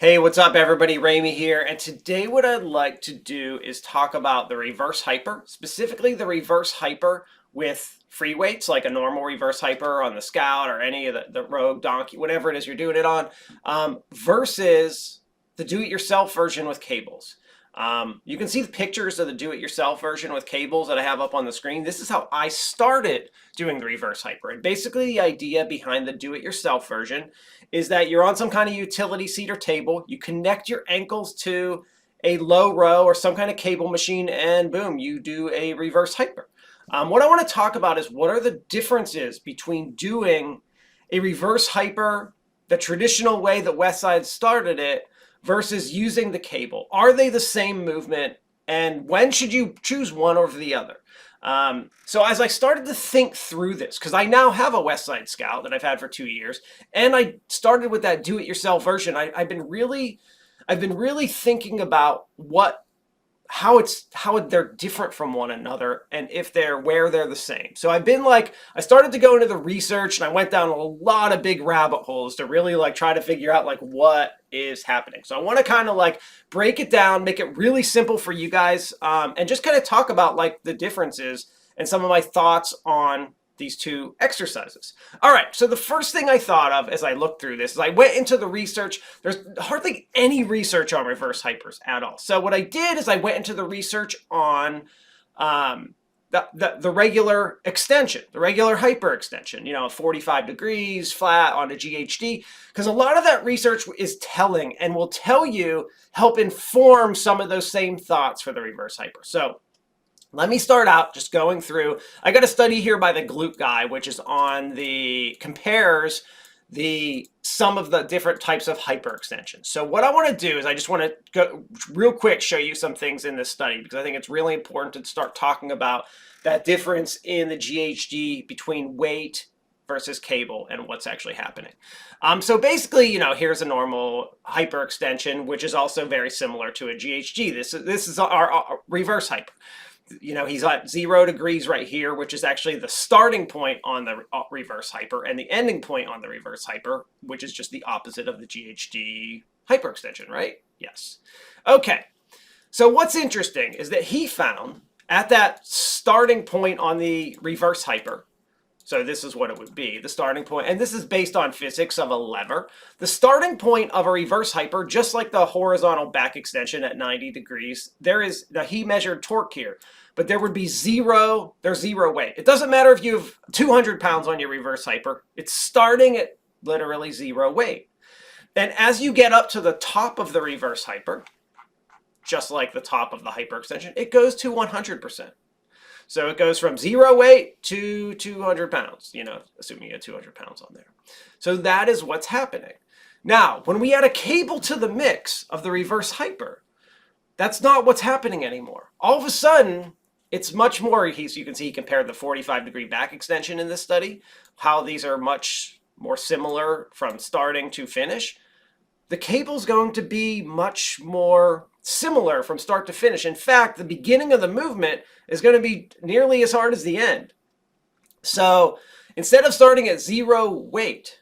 Hey, what's up, everybody? Ramey here, and today what I'd like to do is talk about the reverse hyper, specifically the reverse hyper with free weights, like a normal reverse hyper on the Scout or any of the Rogue, Donkey, whatever it is you're doing it on, versus the do-it-yourself version with cables. You can see the pictures of the do-it-yourself version with cables that I have up on the screen. This is how I started doing the reverse hyper. And basically the idea behind the do-it-yourself version is that you're on some kind of utility seat or table, you connect your ankles to a low row or some kind of cable machine, and boom, you do a reverse hyper. What I want to talk about is what are the differences between doing a reverse hyper the traditional way that Westside started it versus using the cable. Are they the same movement? And when should you choose one over the other? So as I started to think through this, because I now have a Westside Scout that I've had for 2 years, and I started with that do-it-yourself version, I've been really thinking about how they're different from one another and if where they're the same. So I started to go into the research and I went down a lot of big rabbit holes to really try to figure out what is happening. So I want to kind of break it down, make it really simple for you guys, and just kind of talk about the differences and some of my thoughts on these two exercises. All right, so the first thing I thought of as I looked through this is I went into the research. There's hardly any research on reverse hypers at all. So what I did is I went into the research on the regular extension, the regular hyper extension, 45 degrees flat on a GHD, because a lot of that research is telling and will help inform some of those same thoughts for the reverse hyper. So let me start out just going through. I got a study here by the Glute Guy, which is compares some of the different types of hyperextension. So what I want to do is I just want to go real quick, show you some things in this study, because I think it's really important to start talking about that difference in the GHD between weight versus cable and what's actually happening. So basically, here's a normal hyperextension, which is also very similar to a GHD. This is our reverse hyper. He's at 0 degrees right here, which is actually the starting point on the reverse hyper and the ending point on the reverse hyper, which is just the opposite of the GHD hyperextension, right? Yes. Okay. So what's interesting is that he found at that starting point on the reverse hyper, so this is what it would be, the starting point, and this is based on physics of a lever. The starting point of a reverse hyper, just like the horizontal back extension at 90 degrees, he measured torque here, but there's zero weight. It doesn't matter if you have 200 pounds on your reverse hyper, it's starting at literally 0 weight. And as you get up to the top of the reverse hyper, just like the top of the hyperextension, it goes to 100%. So it goes from 0 weight to 200 pounds, assuming you had 200 pounds on there. So that is what's happening. Now, when we add a cable to the mix of the reverse hyper, that's not what's happening anymore. All of a sudden, it's much more, you can see he compared the 45-degree back extension in this study, how these are much more similar from starting to finish. The cable's going to be much more similar from start to finish. In fact, the beginning of the movement is going to be nearly as hard as the end. So instead of starting at 0 weight,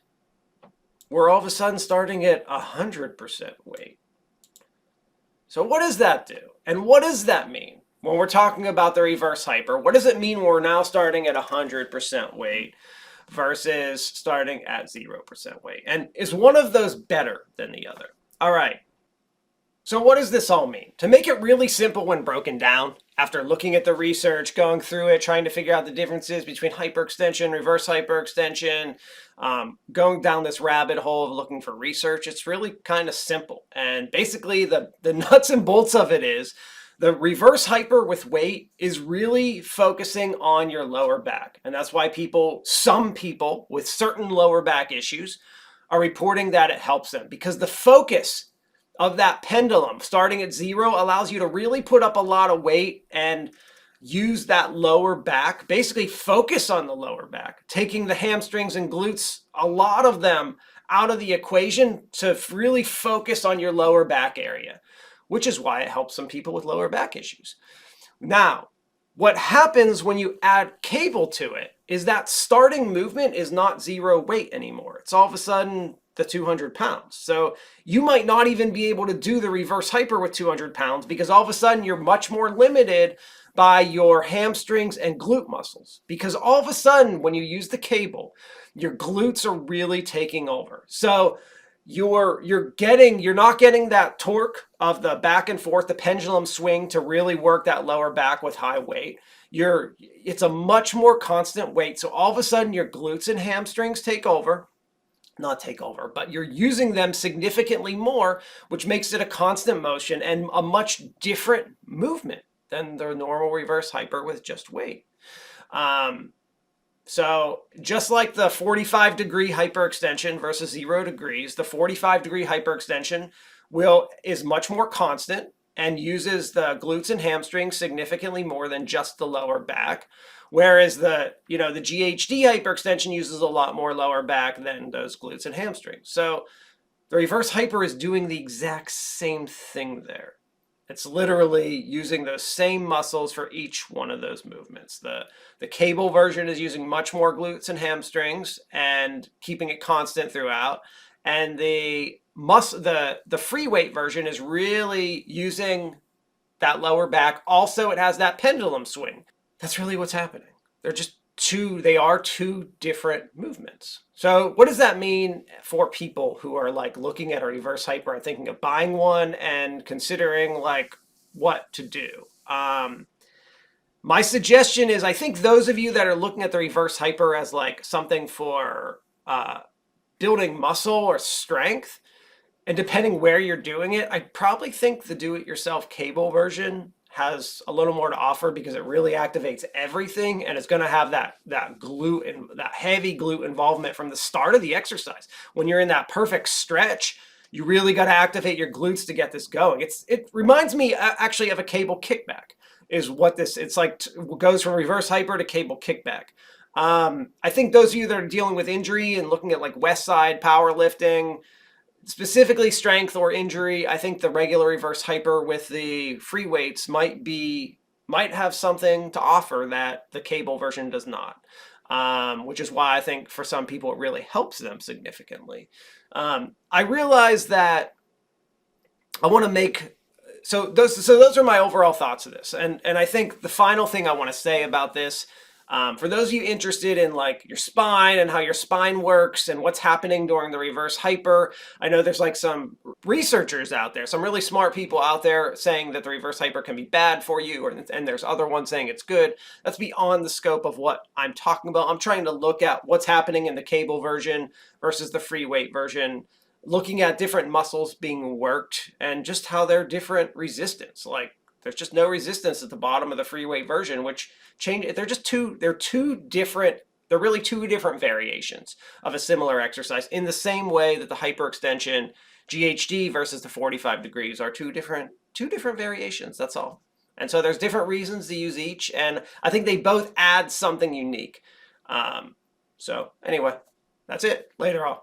we're all of a sudden starting at 100% weight. So what does that do? And what does that mean when we're talking about the reverse hyper? What does it mean when we're now starting at 100% weight versus starting at 0% weight? And is one of those better than the other? All right. So what does this all mean? To make it really simple when broken down, after looking at the research, going through it, trying to figure out the differences between hyperextension, reverse hyperextension, going down this rabbit hole of looking for research, it's really kind of simple. And basically the nuts and bolts of it is the reverse hyper with weight is really focusing on your lower back. And that's why some people with certain lower back issues are reporting that it helps them, because the focus of that pendulum starting at 0 allows you to really put up a lot of weight and use that lower back, basically focus on the lower back, taking the hamstrings and glutes, a lot of them out of the equation to really focus on your lower back area, which is why it helps some people with lower back issues. Now, what happens when you add cable to it is that starting movement is not 0 weight anymore. It's all of a sudden the 200 pounds. So you might not even be able to do the reverse hyper with 200 pounds because all of a sudden you're much more limited by your hamstrings and glute muscles. Because all of a sudden when you use the cable, your glutes are really taking over. So you're not getting that torque of the back and forth, the pendulum swing to really work that lower back with high weight. It's a much more constant weight. So all of a sudden your glutes and hamstrings take over. Not take over, but you're using them significantly more, which makes it a constant motion and a much different movement than the normal reverse hyper with just weight. So just like the 45-degree hyperextension versus 0 degrees, the 45-degree hyperextension is much more constant and uses the glutes and hamstrings significantly more than just the lower back. Whereas the GHD hyperextension uses a lot more lower back than those glutes and hamstrings. So the reverse hyper is doing the exact same thing there. It's literally using those same muscles for each one of those movements. The cable version is using much more glutes and hamstrings and keeping it constant throughout. And the free weight version is really using that lower back. Also, it has that pendulum swing. That's really what's happening. They are two different movements. So what does that mean for people who are like looking at a reverse hyper and thinking of buying one and considering like what to do? My suggestion is, I think those of you that are looking at the reverse hyper as like something for building muscle or strength, and depending where you're doing it, I probably think the do-it-yourself cable version has a little more to offer because it really activates everything, and it's going to have that glute and that heavy glute involvement from the start of the exercise. When you're in that perfect stretch, you really got to activate your glutes to get this going. It reminds me actually of a cable kickback is what this, it's like goes from reverse hyper to cable kickback. I think those of you that are dealing with injury and looking at like West Side powerlifting, specifically strength or injury, I think the regular reverse hyper with the free weights might have something to offer that the cable version does not, which is why I think for some people it really helps them significantly. I realize that I want to make those are my overall thoughts of this, and I think the final thing I want to say about this. For those of you interested in like your spine and how your spine works and what's happening during the reverse hyper, I know there's like some researchers out there, some really smart people out there saying that the reverse hyper can be bad for you, and there's other ones saying it's good. That's beyond the scope of what I'm talking about. I'm trying to look at what's happening in the cable version versus the free weight version, looking at different muscles being worked and just how they're different resistance. Like there's just no resistance at the bottom of the free weight version, which they're really two different variations of a similar exercise, in the same way that the hyperextension GHD versus the 45 degrees are two different variations. That's all. And so there's different reasons to use each, and I think they both add something unique. So anyway, that's it. Later on.